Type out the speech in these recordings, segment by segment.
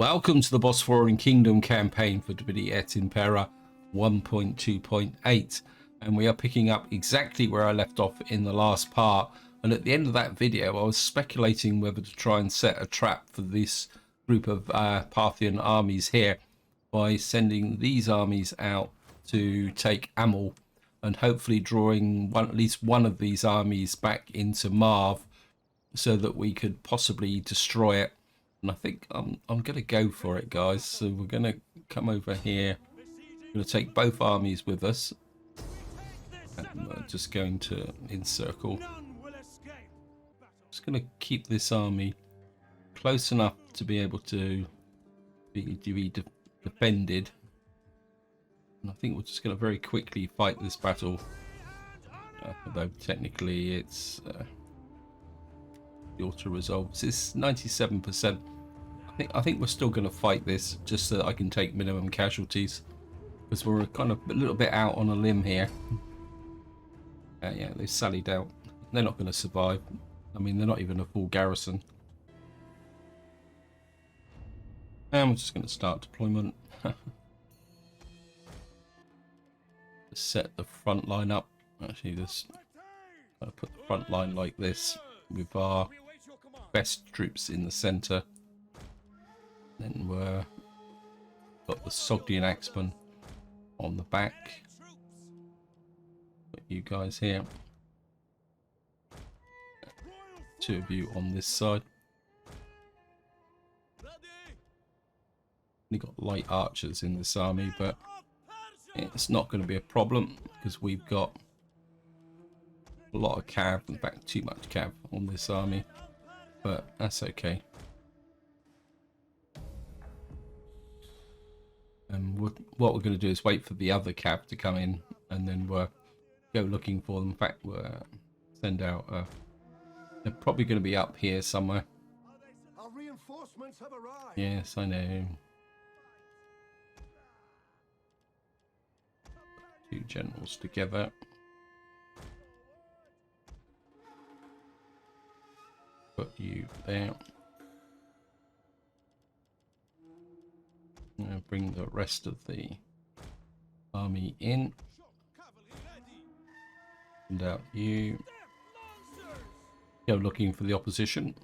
Welcome to the Bosporan Kingdom campaign for Et Impera 1.2.8, and we are picking up exactly where I left off in the last part. And at the end of that video I was speculating whether to try and set a trap for this group of Parthian armies here by sending these armies out to take Amul and hopefully drawing at least one of these armies back into Marv so that we could possibly destroy it. And I think I'm going to go for it, guys. So we're going to come over here. We're going to take both armies with us. And we're just going to encircle. Just going to keep this army close enough to be able to be defended. And I think we're just going to very quickly fight this battle. Although technically it's the auto resolves. It's 97%. I think we're still going to fight this just so that I can take minimum casualties, because we're kind of a little bit out on a limb here. Yeah, they've sallied out. They're not going to survive. I mean, they're not even a full garrison. And we're just going to start deployment. Set the front line up. Actually, just put the front line like this with our best troops in the center. Then we're got the Sogdian Axemen on the back. Put you guys here. Two of you on this side. We've got light archers in this army, but it's not going to be a problem because we've got a lot of cav, in fact too much cav on this army, but that's okay. And what we're going to do is wait for the other cav to come in, and then we'll go looking for them. In fact, we'll send out they're probably going to be up here somewhere. Our reinforcements have arrived. Yes, I know. Two generals together. Put you there. I'm going to bring the rest of the army in. Send out you. Go looking for the opposition.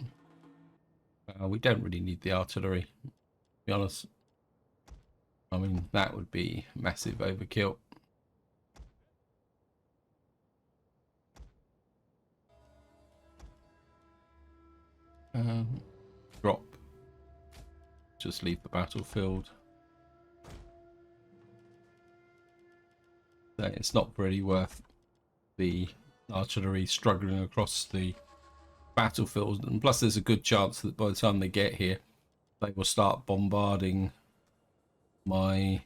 We don't really need the artillery, to be honest. I mean, that would be massive overkill. Drop. Just leave the battlefield. It's not really worth the artillery struggling across the battlefield, and plus there's a good chance that by the time they get here they will start bombarding my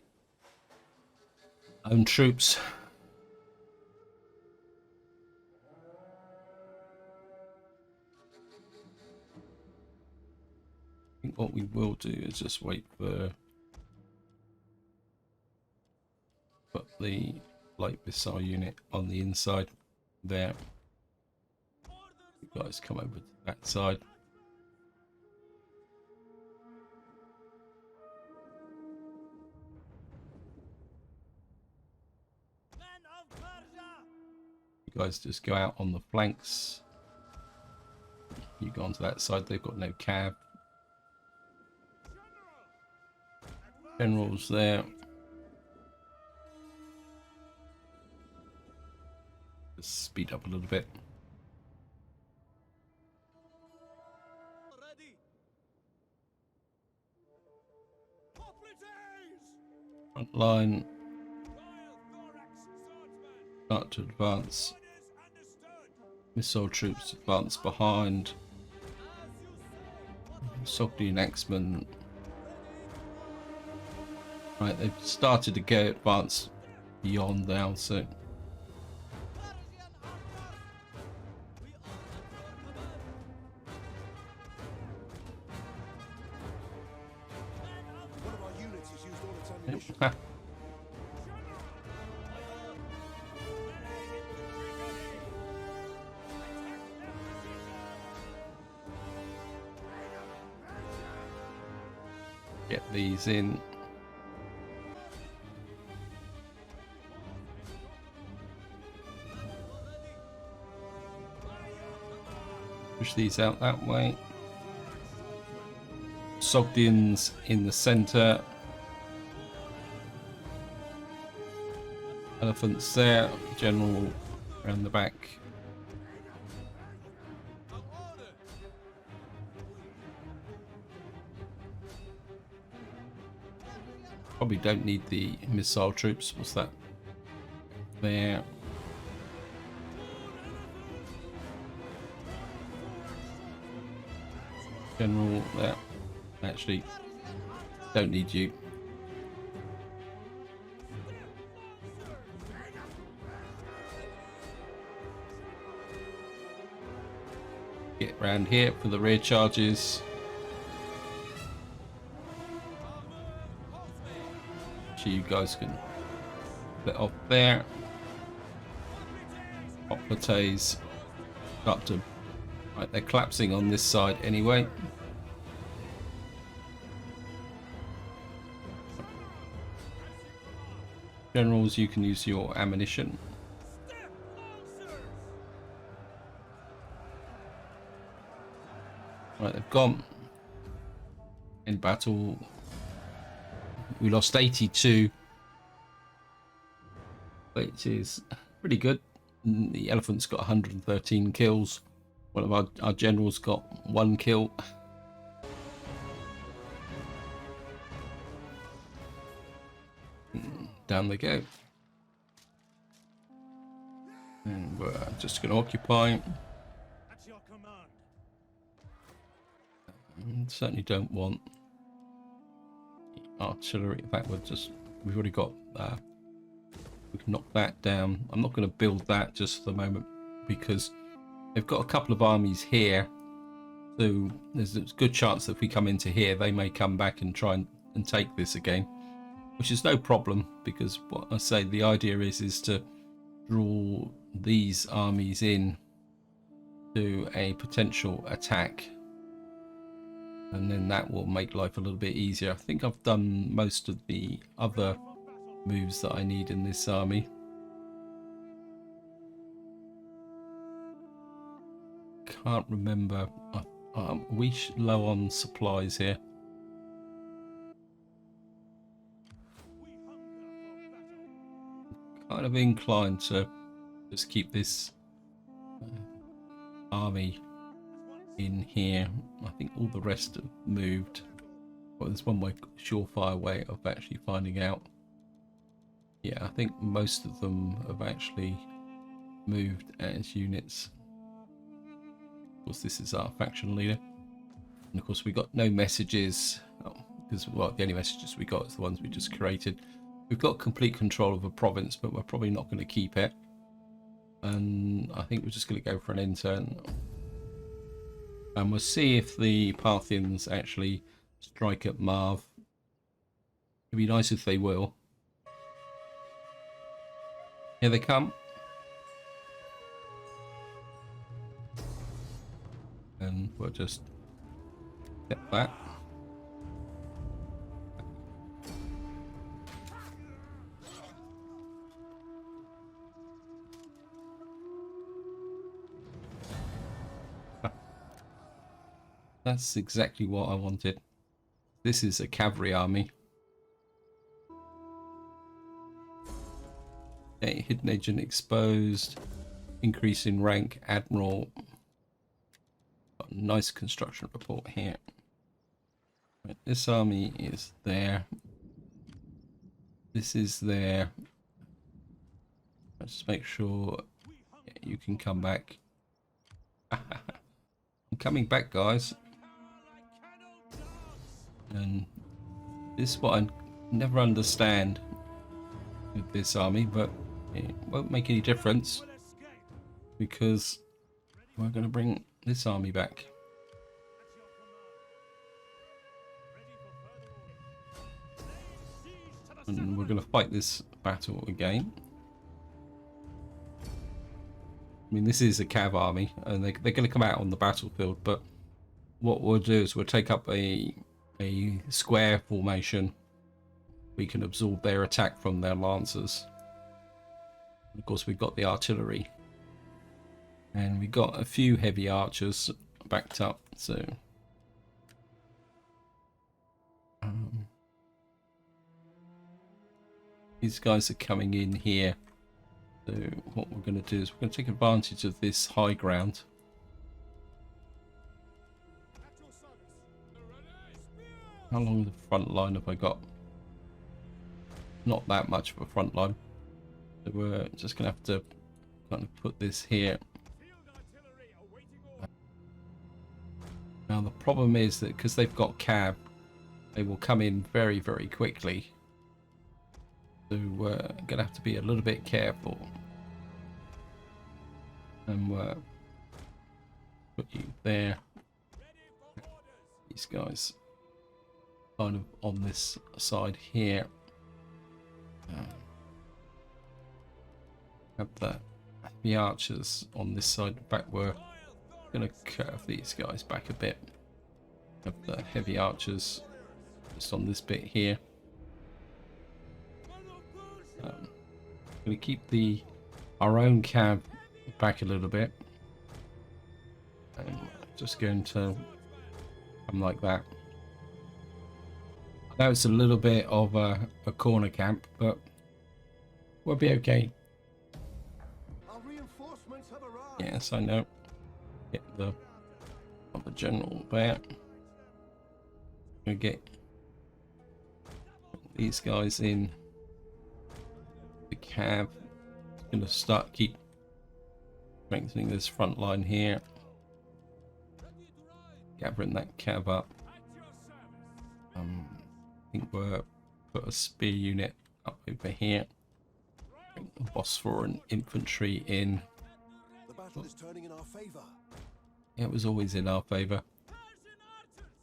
own troops. I think what we will do is just wait for put the light missile unit on the inside there. You guys come over to that side. You guys just go out on the flanks. You go onto that side. They've got no cav. Generals there. Just speed up a little bit. Front line. Start to advance. Missile troops advance behind. Sogdian Axemen. Right, they've started to go advance beyond now, so One of our units has used all its ammunition. Get these in. Push these out that way. Sogdians in the center. Elephants there. General around the back. Probably don't need the missile troops. What's that? There. General there. Actually, don't need you. Get round here for the rear charges. So you guys can get off there. Operates up to right. They're collapsing on this side anyway. Generals, you can use your ammunition. Right, they've gone in battle. We lost 82, which is pretty good. The elephant's got 113 kills. One of our generals got 1 kill. Down they go. And we're just going to occupy. Certainly don't want artillery. In fact, we've already got we can knock that down. I'm not going to build that just for the moment because they've got a couple of armies here, so there's a good chance that if we come into here they may come back and try and take this again, which is no problem because what I say the idea is to draw these armies in to a potential attack, and then that will make life a little bit easier. I think I've done most of the other moves that I need in this army. Can't remember. Are we low on supplies here? Kind of inclined to just keep this army in here. I think all the rest have moved. Well, there's one way, surefire way of actually finding out. Yeah, I think most of them have actually moved as units. Of course, this is our faction leader, and of course we got no messages because well, the only messages we got is the ones we just created. We've got complete control of a province, but we're probably not going to keep it, and I think we're just going to go for an intern. And we'll see if the Parthians actually strike at Marv. It'd be nice if they will. Here they come. And we'll just get that. That's exactly what I wanted. This is a cavalry army. Okay, hidden agent exposed. Increase in rank, admiral. Got a nice construction report here. Right, this army is there. This is there. Let's make sure you can come back. I'm coming back, guys. And this is what I never understand with this army, but it won't make any difference because we're going to bring this army back. And we're going to fight this battle again. I mean, this is a cav army, and they're going to come out on the battlefield, but what we'll do is we'll take up a a square formation, we can absorb their attack from their lancers. Of course, we've got the artillery, and we got a few heavy archers backed up. So these guys are coming in here. So what we're going to do is we're going to take advantage of this high ground. How long of the front line have I got? Not that much of a front line. So we're just going to have to kind of put this here. Now the problem is that because they've got cab, they will come in very, very quickly. So we're going to have to be a little bit careful. And put you there. These guys kind of on this side here. Have the archers on this side back. We're going to curve these guys back a bit. Have the heavy archers just on this bit here. Going to keep our own cab back a little bit. And just going to come like that. I know it's a little bit of a corner camp, but we'll be okay. Our reinforcements have arrived. Yes, I know. Get the general there. Gonna get these guys in the cab. Gonna keep strengthening this front line here. Gathering that cab up. I think we'll put a spear unit up over here. Bring the Bosporan infantry in. The battle is turning in our favor. Yeah, it was always in our favor.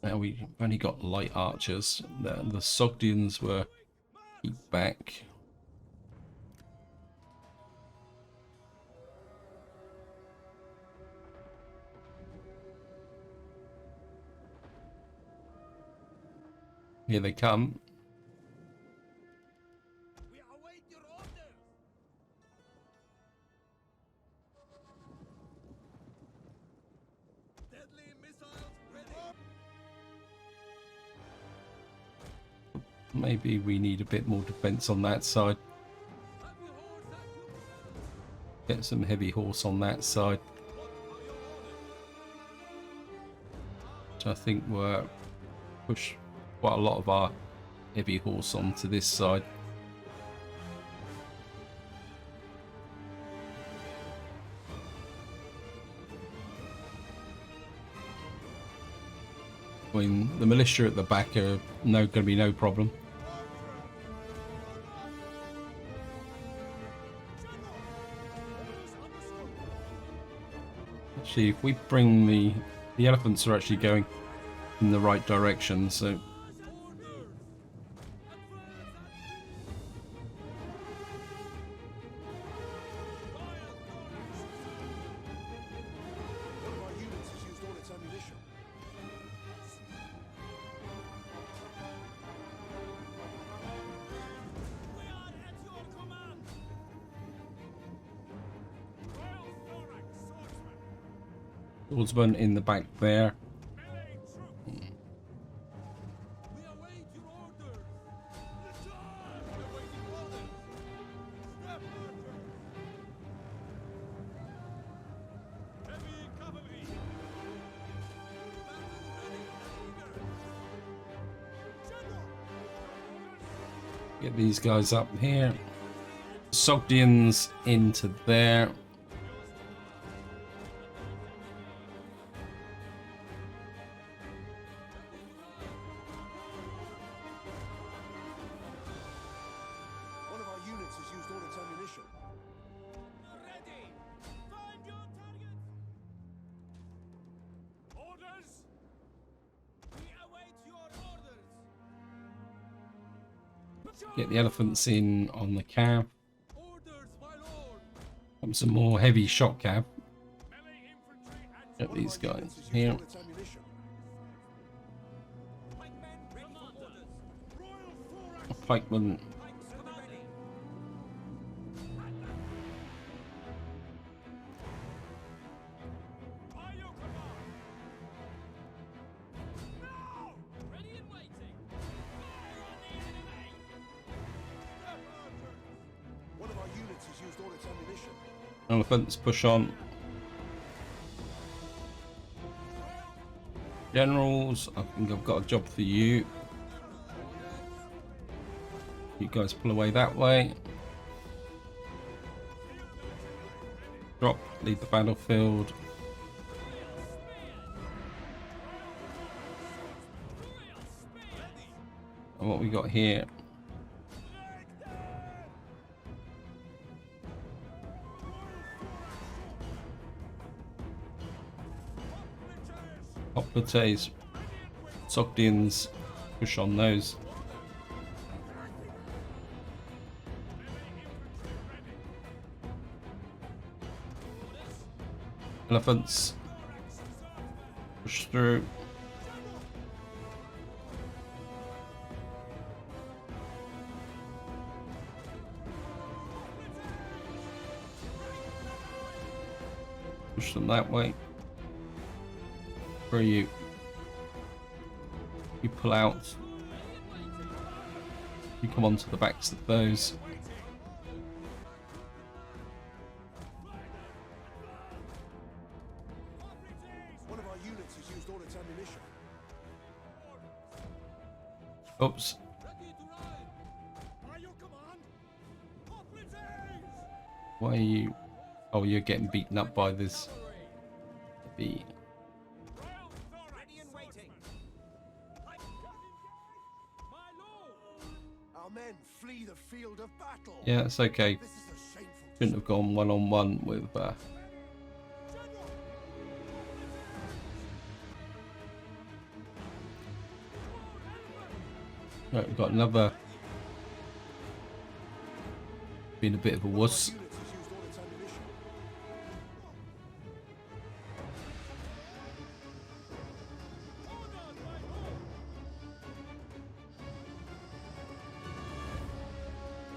Now we've only got light archers. The Sogdians were keep back. Here they come. We await your orders. Deadly missiles ready. Maybe we need a bit more defense on that side. Get some heavy horse on that side. So I think we're push quite a lot of our heavy horse onto this side. I mean, the militia at the back are going to be no problem. Actually, if we bring the elephants are actually going in the right direction, so One of our units has used all its ammunition. We are at your command. Royal Thorax swordsman. swordsman in the back there. Melee troops. We await your orders. Return. We await your orders. Step marcher. Heavy cavalry. Battle ready and eager. General. Get these guys up here. Sogdians into there. One of our units has used all its ammunition. Ready! Find your targets! Orders. We await your orders! Get the elephants in on the cab. Orders, my lord. Some more heavy shot cab. Melee infantry and Get one of these our guys units has used here. all its ammunition. White men pikemen. Pikes to the ready. By your command. Now! Ready and waiting. Fire on the enemy! Step archers! One of our units has used all its ammunition. Elephants, push on. Generals, I think I've got a job for you. You guys pull away that way. Drop, leave the battlefield. And what we got here? Hoplites, Sogdians, push on those. Elephants, push through. Push them that way. Where are you? You pull out. You come onto the backs of those. One of our units has used all its ammunition. Oops. Ready to ride. By your command. Hoplites! Why are you? Oh, you're getting beaten up by this. The Ready and waiting. My lord. Our men flee the field of battle. yeah, it's okay. This is a shameful. Shouldn't have gone one-on-one with. Right, we've got another. Being a bit of a wuss. Units has used all its ammunition.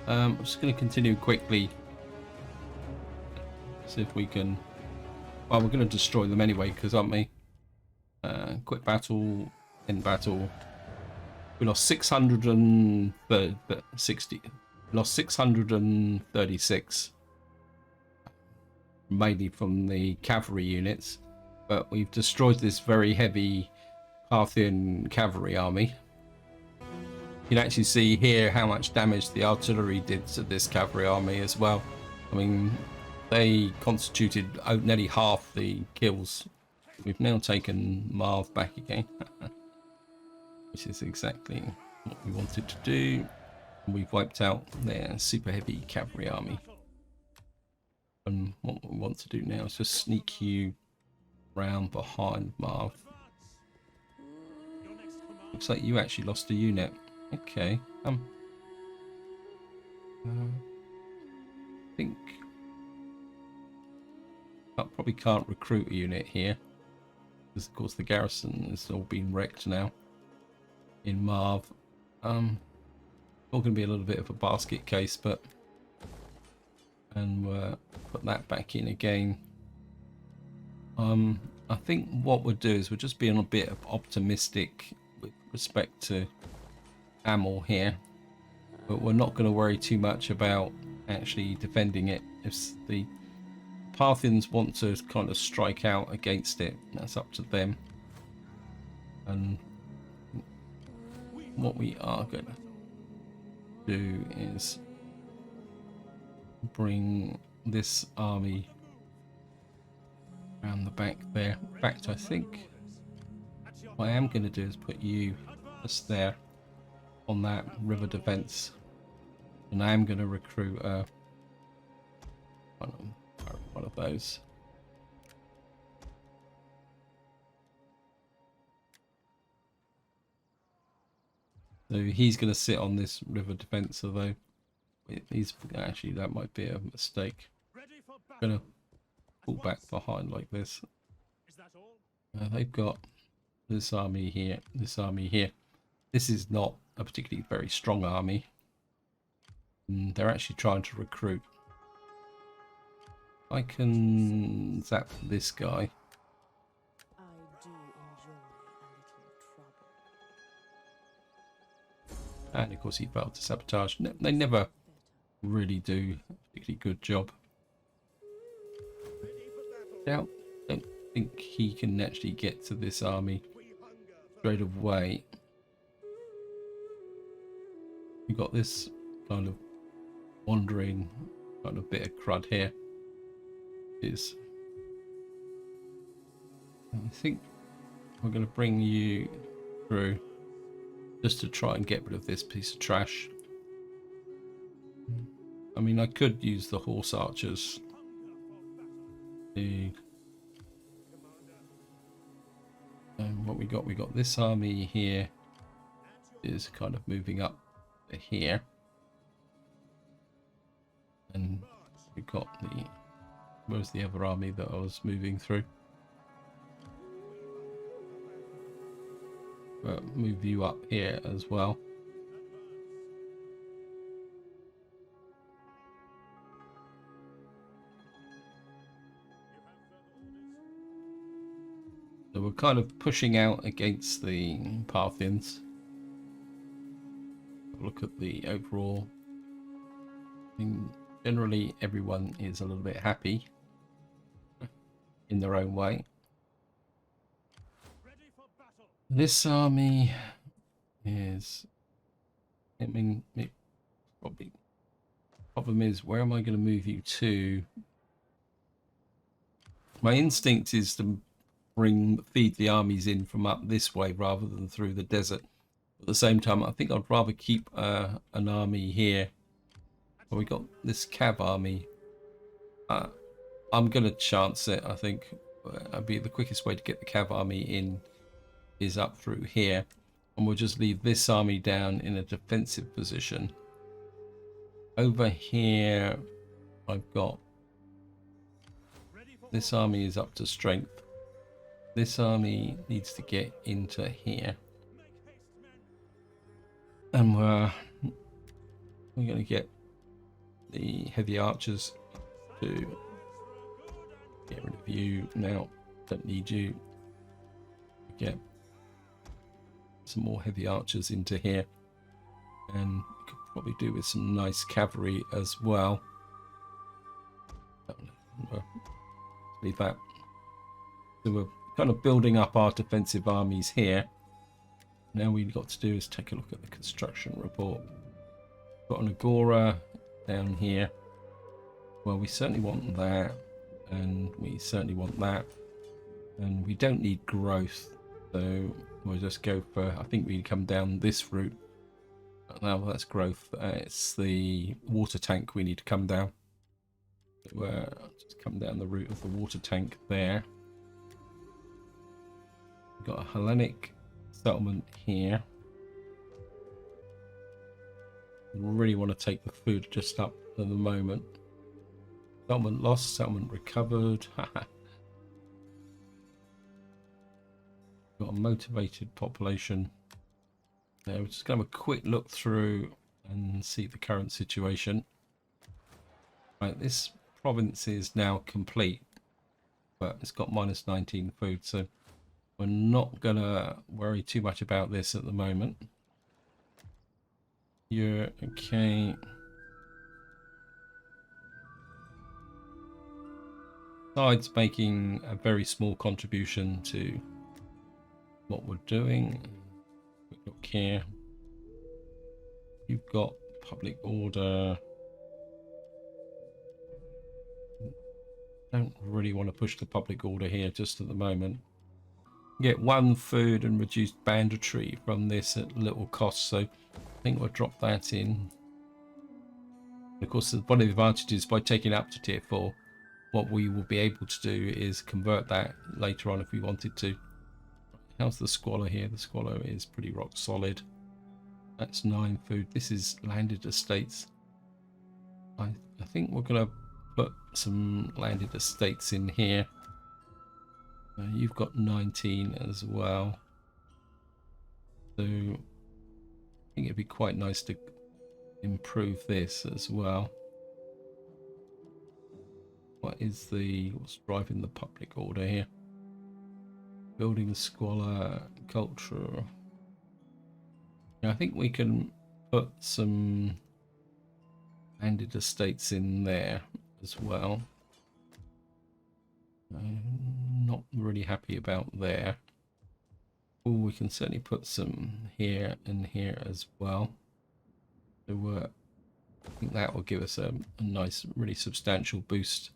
I'm just going to continue quickly. See if we can. Well, we're going to destroy them anyway, because aren't we? Quit battle, end battle. We lost 660. Lost 636, mainly from the cavalry units, but we've destroyed this very heavy Parthian cavalry army. You can actually see here how much damage the artillery did to this cavalry army as well. I mean, they constituted nearly half the kills. We've now taken Marv back again, which is exactly what we wanted to do. We've wiped out their super heavy cavalry army. And what we want to do now is just sneak you round behind Marv. Looks like you actually lost a unit. Okay. I think I probably can't recruit a unit here, because of course the garrison has all been wrecked now in Marv. All going to be a little bit of a basket case, but and put that back in again. I think what we'll do is we're just being a bit optimistic with respect to Amul here, but we're not going to worry too much about actually defending it. If the Parthians want to kind of strike out against it, that's up to them. And what we are going to do is bring this army around the back there. In fact, I think what I am going to do is put you just there on that river defense, and I am going to recruit one of those. So he's going to sit on this river defense, although he's actually, that might be a mistake. I'm going to pull back behind like this. Is that all? They've got this army here, this army here. This is not a particularly very strong army. They're actually trying to recruit. I can zap this guy. I do enjoy a little trouble. And of course he failed to sabotage. They never really do a particularly good job. Now, I don't think he can actually get to this army straight away. You've got this kind of wandering kind of bit of crud here. I think we're going to bring you through just to try and get rid of this piece of trash. I mean, I could use the horse archers. What we got this army here is kind of moving up to here, and we've got where's the other army that I was moving through? Move you up here as well. So we're kind of pushing out against the Parthians. Look at the overall. I mean, generally everyone is a little bit happy in their own way. This army is, I mean, probably problem is, where am I going to move you to? My instinct is to feed the armies in from up this way rather than through the desert. At the same time, I think I'd rather keep an army here. Well, we got this cav army. I'm going to chance it. I think that'd be the quickest way to get the cav army in is up through here, and we'll just leave this army down in a defensive position. Over here, I've got this army is up to strength. This army needs to get into here, and we're going to get the heavy archers to get rid of you now. Don't need you. Get some more heavy archers into here, and we could probably do with some nice cavalry as well. Leave that. So we're kind of building up our defensive armies here. Now all we've got to do is take a look at the construction report. Got an agora down here. Well, we certainly want that, and we certainly want that, and we don't need growth, so we'll just go for, I think we come down this route. Now that's growth. It's the water tank we need to come down. Just come down the route of the water tank there. We've got a Hellenic settlement here. Really want to take the food just up at the moment. Settlement lost, settlement recovered. Got a motivated population. Now we're just going to have a quick look through and see the current situation. Right, this province is now complete, but it's got minus 19 food, so we're not going to worry too much about this at the moment. You're okay. Besides making a very small contribution to what we're doing. Quick look here. You've got public order. Don't really want to push the public order here just at the moment. Get 1 food and reduced banditry from this at little cost, so I think we'll drop that in. And of course, one of the advantages by taking it up to tier 4, what we will be able to do is convert that later on if we wanted to. How's the squalor here? The squalor is pretty rock solid. That's 9 food. This is landed estates. I think we're going to put some landed estates in here. You've got 19 as well. So I think it'd be quite nice to improve this as well. What's driving the public order here? Building squalor, culture. Yeah, I think we can put some landed estates in there as well. I'm not really happy about there. Oh, we can certainly put some here and here as well. So I think that will give us a nice, really substantial boost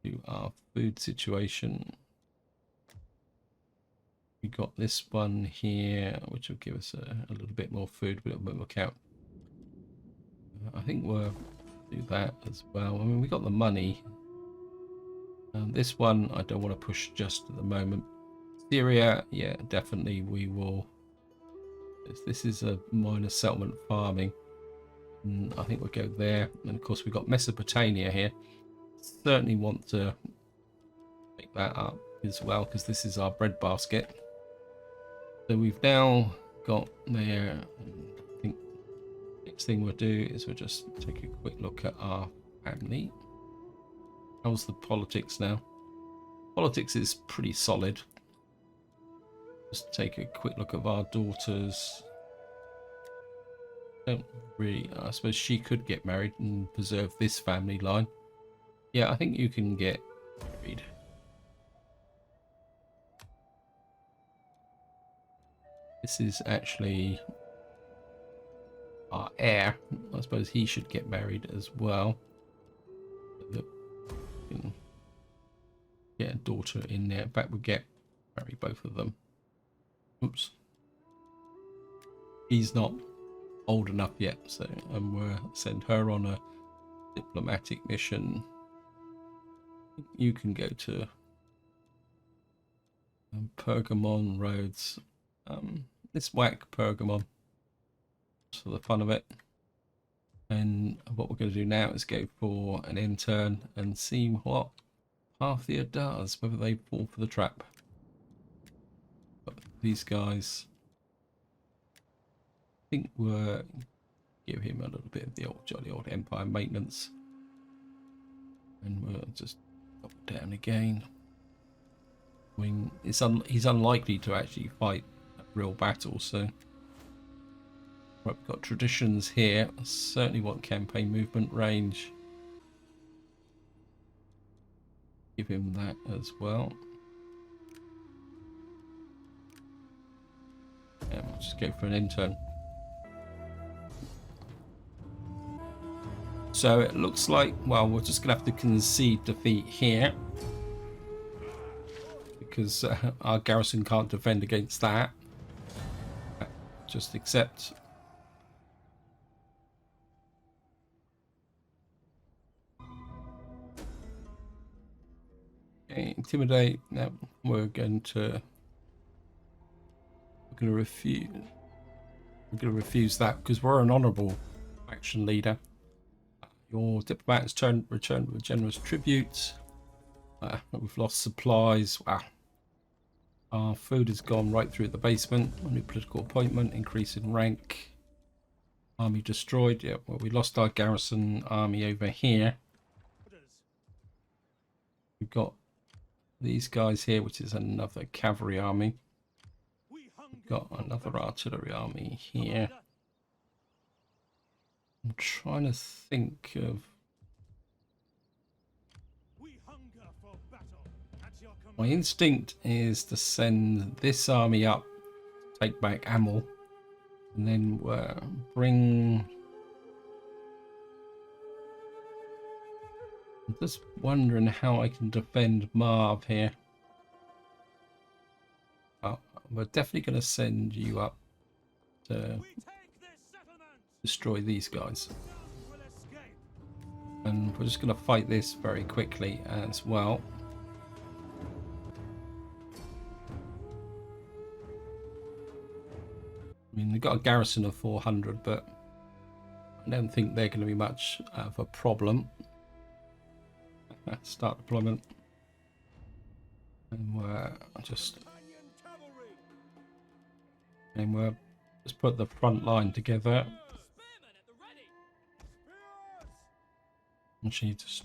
to our food situation. We got this one here, which will give us a little bit more food, a little bit more count. I think we'll do that as well. I mean, we got the money. This one I don't want to push just at the moment. Syria, yeah, definitely we will. This is a minor settlement farming. And I think we'll go there. And of course we've got Mesopotamia here. Certainly want to make that up as well, because this is our breadbasket. So we've now got there. I think next thing we'll do is we'll just take a quick look at our family. How's the politics now? Politics is pretty solid. Just take a quick look at our daughters. Don't really. I suppose she could get married and preserve this family line. Yeah, I think you can get married. This is actually our heir. I suppose he should get married as well. Get a daughter in there. In fact, we'll marry both of them. Oops. He's not old enough yet, so we'll send her on a diplomatic mission. You can go to Pergamon roads. Let's whack Pergamon just for the fun of it. And what we're going to do now is go for an intern and see what Parthia does, whether they fall for the trap. But these guys, I think we'll give him a little bit of the old jolly old Empire maintenance. And we'll just drop it down again. I mean, he's unlikely to actually fight a real battle, so... Right, we've got traditions here. I certainly want campaign movement range. Give him that as well. And we'll just go for an intern. So it looks like, well, we're just going to have to concede defeat here. Because our garrison can't defend against that. Just accept. Okay, intimidate. Now we're going to refuse. We're going to refuse that because we're an honourable faction leader. Your diplomats return with generous tribute. We've lost supplies. Wow. Our food has gone right through the basement. A new political appointment, increase in rank. Army destroyed. Yeah, well, we lost our garrison army over here. We've got these guys here, which is another cavalry army. We've got another artillery army here. I'm trying to think of... My instinct is to send this army up, take back Amul, and then bring... I'm just wondering how I can defend Marv here. Oh, we're definitely going to send you up to destroy these guys. And we're just going to fight this very quickly as well. I mean, they've got a garrison of 400, but I don't think they're going to be much of a problem. Start deployment. And we're just put the front line together. Actually, just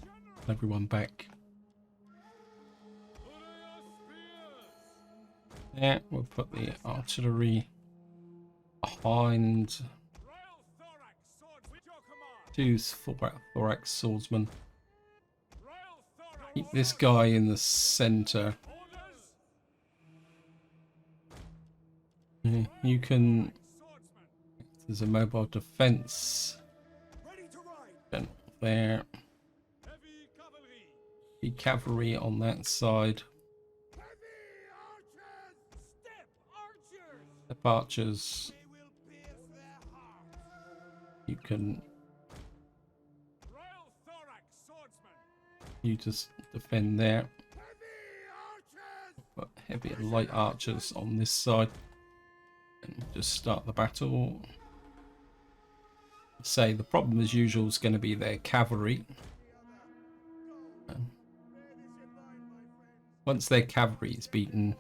everyone back. Yeah, we'll put the artillery behind Royal Thorax swords with your command. two thorax swordsmen. Royal Thorax. Keep this guy in the center. Orders. You can. Swordsman. There's a mobile defense Ready to ride. there. Heavy cavalry. The cavalry on that side. Heavy archers. Step archers. The archers. They will pierce their hearts. You can. Royal Thorax swordsman. You just defend there. Heavy archers. But heavy and light archers on this side. And just start the battle. Say the problem as usual is going to be their cavalry. Once their cavalry is beaten,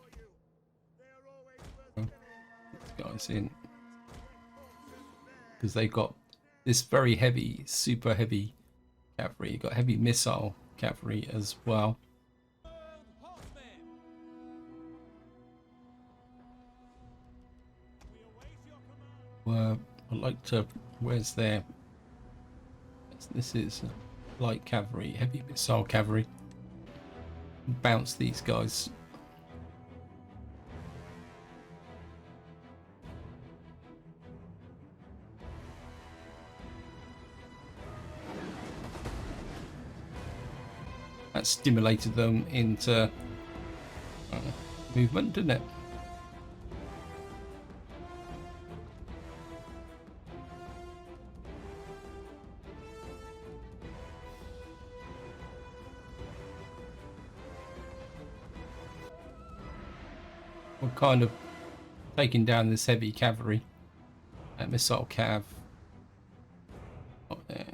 this guy's in, because they've got this very heavy, super heavy cavalry. You've got heavy missile cavalry as well. Horsemen. We await your command. I'd like to. Where's their? This is light cavalry, heavy missile cavalry. Bounce these guys. That stimulated them into movement, didn't it? We're kind of taking down this heavy cavalry, missile cav,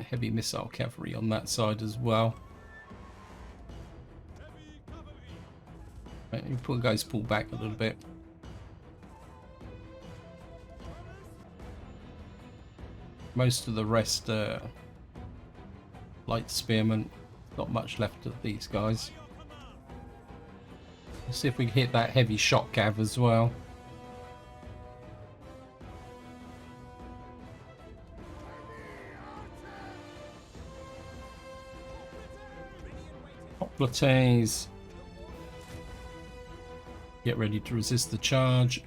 heavy missile cavalry on that side as well. Heavy cavalry. Right, you guys pull back a little bit. Most of the rest are light spearmen. Not much left of these guys. Your command. Let's see if we can hit that heavy shot cav as well. Plates. Get ready to resist the charge.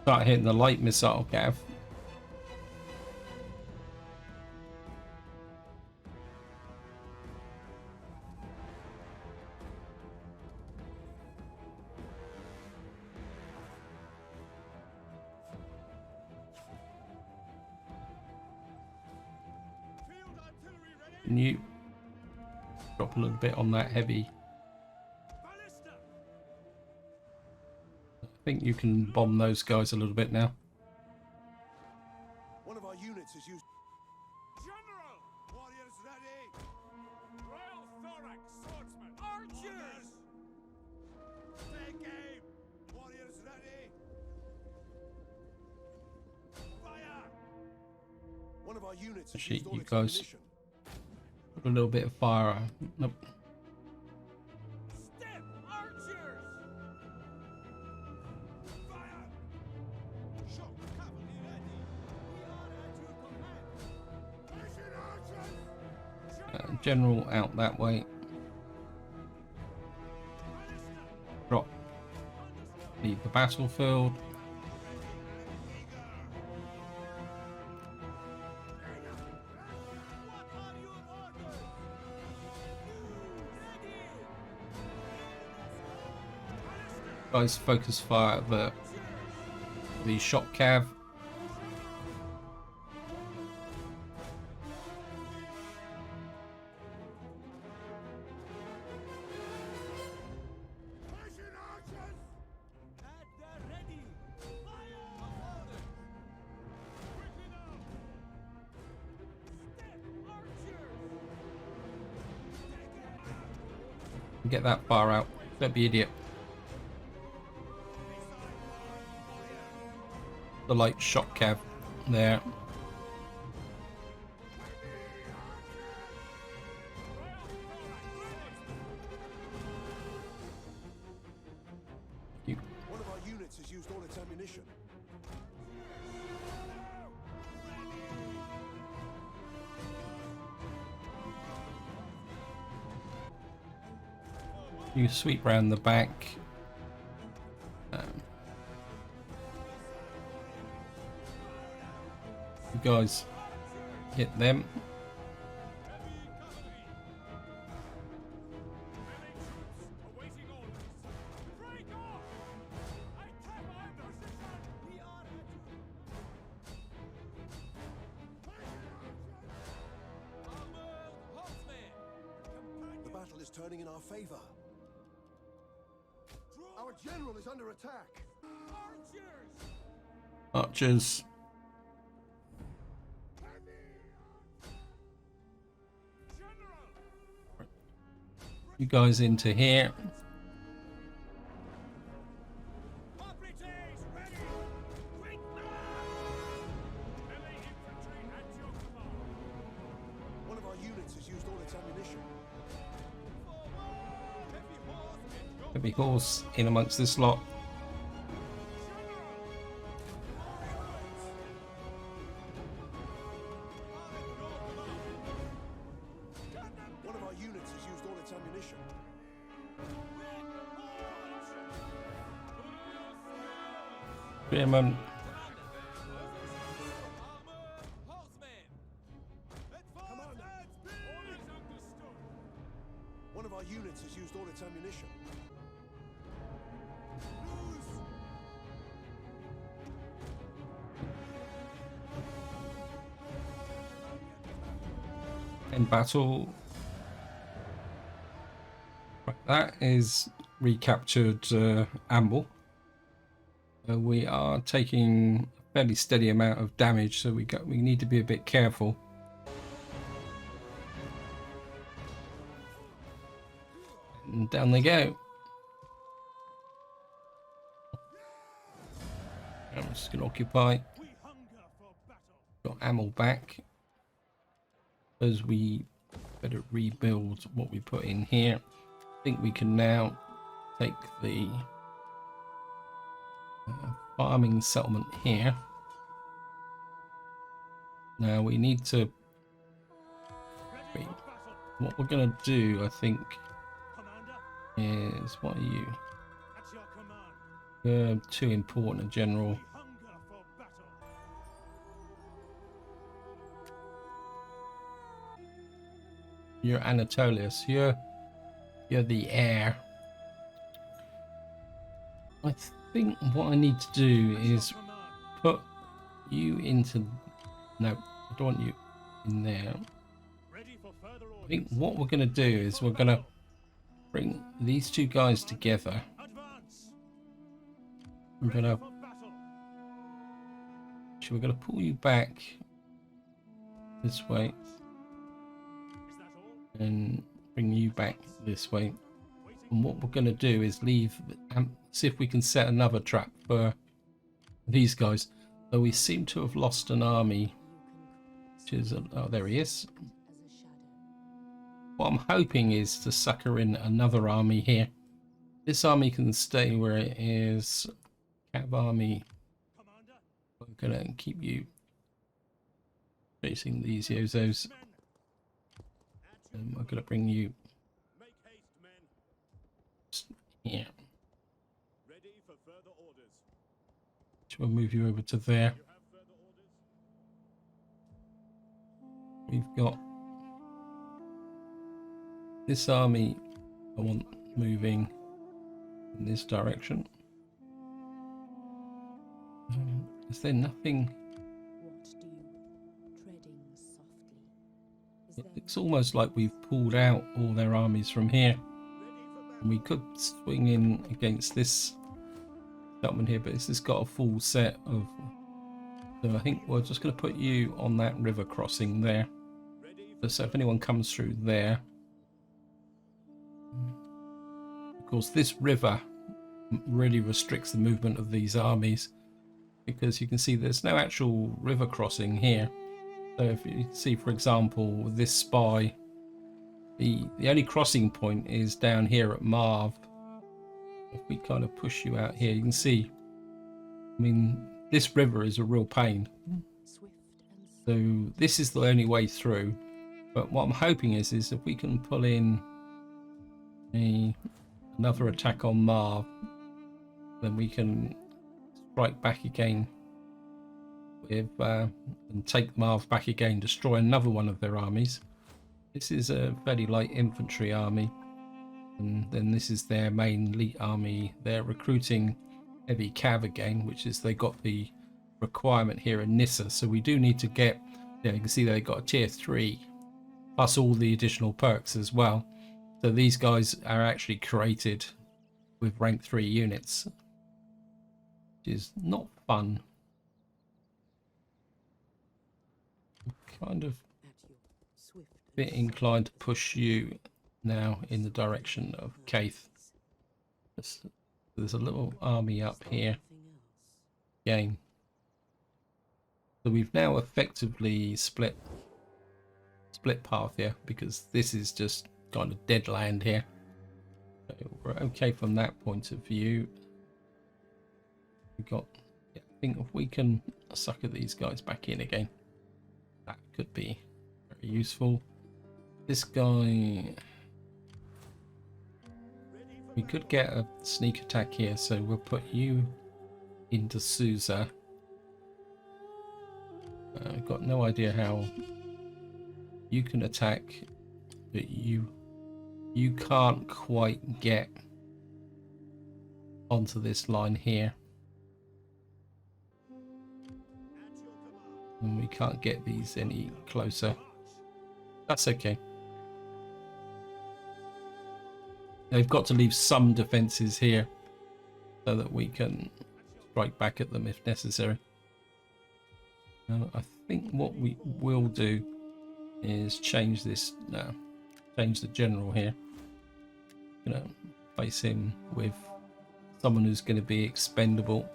Start hitting the light missile cav. Field artillery ready. Can you drop a little bit on that heavy? Ballista. I think you can bomb those guys a little bit now. One of our units is used. General. Warriors ready. Royal Thorax swordsman. Archers. Take aim. Warriors ready. Fire. One of our units has Actually, used all you its guys- ammunition. Put a little bit of fire. Nope. Step archers. Fire. Shock cavalry ready. We are at your command. Station archers. General out that way. Drop. Leave the battlefield. Guys, focus fire at the shot cav. Station archers. At the ready. Fire of orders. Quickly now. Step archers. Get that far out. Don't be idiot. The light shot cav there. ammunition. You sweep round the back. You guys hit them. Awaiting orders. Break off! I tap my position! We are Amul horsemen! The battle is turning in our favor. Our general is under attack. Archers! Archers. General! You guys into here. Operatives ready! Quick now! Heavy infantry at your command! One of our units has used all its ammunition. Forward! Heavy horsemen! Go! Heavy horse in amongst this lot. One of our units has used all its ammunition. Spearman. One of our units has used all its ammunition. In battle. Right, that is recaptured Amul. We are taking a fairly steady amount of damage, so we need to be a bit careful. And down they go. I'm just going to occupy. We hunger for battle. Got Amul back. As we better rebuild what we put in here. I think we can now take the farming settlement here. Now we need to. Ready for battle. What we're going to do, I think, Commander, is what are you? at your command. Too important a general. We hunger for battle. You're Anatolius. You're the heir. I think what I need to do is Command. put you into. No, I don't want you in there. Ready for further orders. I think what we're going to do is we're going to bring these two guys together. Advance. I'm going to. For battle. So we're going to pull you back this way Is that all? and bring you back this way. Waiting. And what we're going to do is leave, see if we can set another trap for these guys. Though we seem to have lost an army, which is, oh, there he is. As a shadow. What I'm hoping is to sucker in another army here. This army can stay where it is. Cav army, Commander, we're going to keep you facing these Yozos. men. And we're going to bring you Make haste, men. here. Ready for further orders. So we'll move you over to there. You have further orders? We've got this army. I want moving in this direction. Is there nothing? What do you treading softly? Is there It's almost like we've pulled out all their armies from here. And we could swing in against this settlement here, but it's just got a full set of. So I think we're just going to put you on that river crossing there. So if anyone comes through there. Of course, this river really restricts the movement of these armies, because you can see there's no actual river crossing here. So if you see, for example, with this spy, the only crossing point is down here at Marv. If we kind of push you out here, you can see I mean, this river is a real pain. Swift and So this is the only way through. But what I'm hoping is if we can pull in another attack on Marv, then we can strike back again with and take Marv back again, destroy another one of their armies. This is a very light infantry army, and then this is their main elite army. They're recruiting heavy cav again, which is they got the requirement here in Nissa, so we do need to get, you can see they got a tier 3 plus all the additional perks as well. So these guys are actually created with rank 3 units, which is not fun. Kind of at your swift bit inclined to push you now in the direction of Kaith. There's a little army up here nothing else. again. So we've now effectively split Parthia, because this is just kind of dead land here. So we're okay from that point of view. We've got, I think if we can sucker these guys back in again, that could be very useful. This guy, we could get a sneak attack here, so we'll put you into Susa. I've got no idea how you can attack, but you can't quite get onto this line here, and we can't get these any closer. That's okay. They've got to leave some defenses here so that we can strike back at them if necessary. I think what we will do is change this now. Change the general here. Gonna place him with someone who's going to be expendable.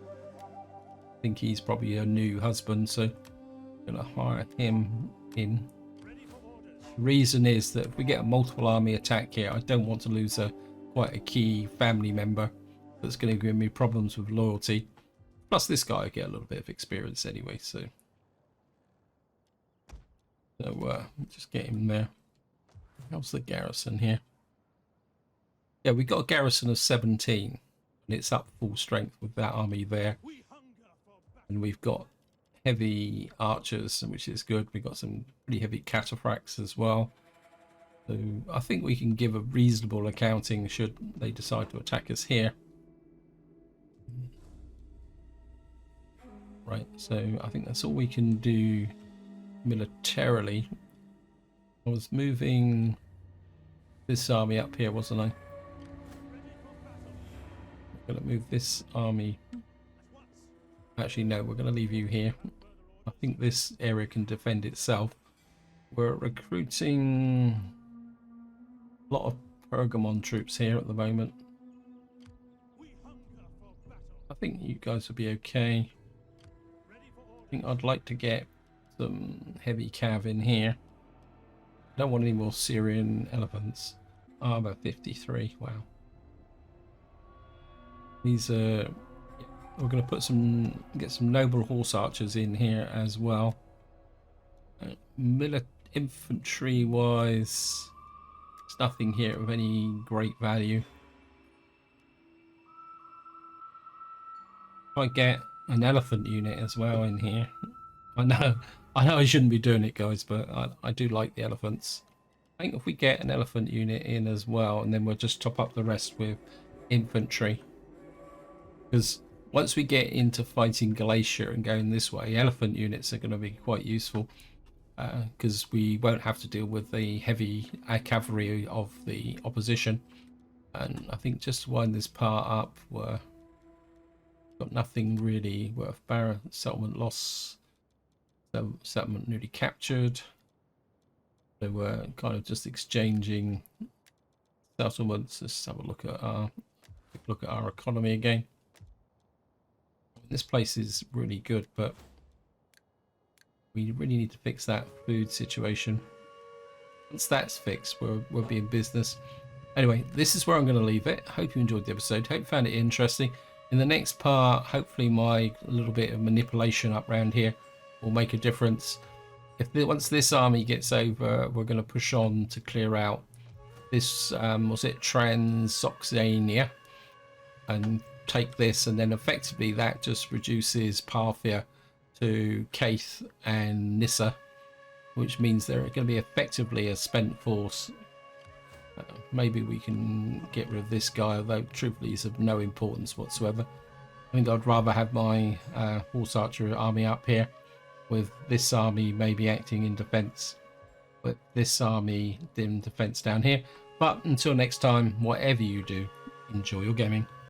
I think he's probably a new husband, so I'm gonna hire him in. The reason is that if we get a multiple army attack here, I don't want to lose quite a key family member that's going to give me problems with loyalty. Plus this guy will get a little bit of experience anyway, so just get him there. How's the garrison here? Yeah, we got a garrison of 17, and it's up full strength with that army there. And we've got heavy archers, which is good. We've got some pretty heavy cataphracts as well. So I think we can give a reasonable accounting should they decide to attack us here. Right, so I think that's all we can do militarily. I was moving this army up here, wasn't I? I'm going to move this army. Actually, no, we're going to leave you here. I think this area can defend itself. We're recruiting a lot of Pergamon troops here at the moment. I think you guys will be okay. I think I'd like to get some heavy cav in here. I don't want any more Syrian elephants. Armor 53, wow. These are... We're going to put get some noble horse archers in here as well. Infantry wise, there's nothing here of any great value. I get an elephant unit as well in here. I know I shouldn't be doing it, guys, but I do like the elephants. I think if we get an elephant unit in as well, and then we'll just top up the rest with infantry, because once we get into fighting Galatia and going this way, elephant units are going to be quite useful, because we won't have to deal with the heavy cavalry of the opposition. And I think just to wind this part up, we're got nothing really worth Barra. Settlement loss, settlement newly captured. So we're kind of just exchanging settlements. Let's have a look at our economy again. This place is really good, but we really need to fix that food situation. Once that's fixed, we'll be in business. Anyway, this is where I'm going to leave it. Hope you enjoyed the episode. Hope you found it interesting. In the next part, hopefully my little bit of manipulation up around here will make a difference. Once this army gets over, we're going to push on to clear out this, was it Transoxania, and take this, and then effectively that just reduces Parthia to Kaith and Nissa, which means they're going to be effectively a spent force. Maybe we can get rid of this guy, although truthfully he's of no importance whatsoever. I think I'd rather have my horse archer army up here, with this army maybe acting in defense, but this army in defense down here. But until next time, whatever you do, enjoy your gaming.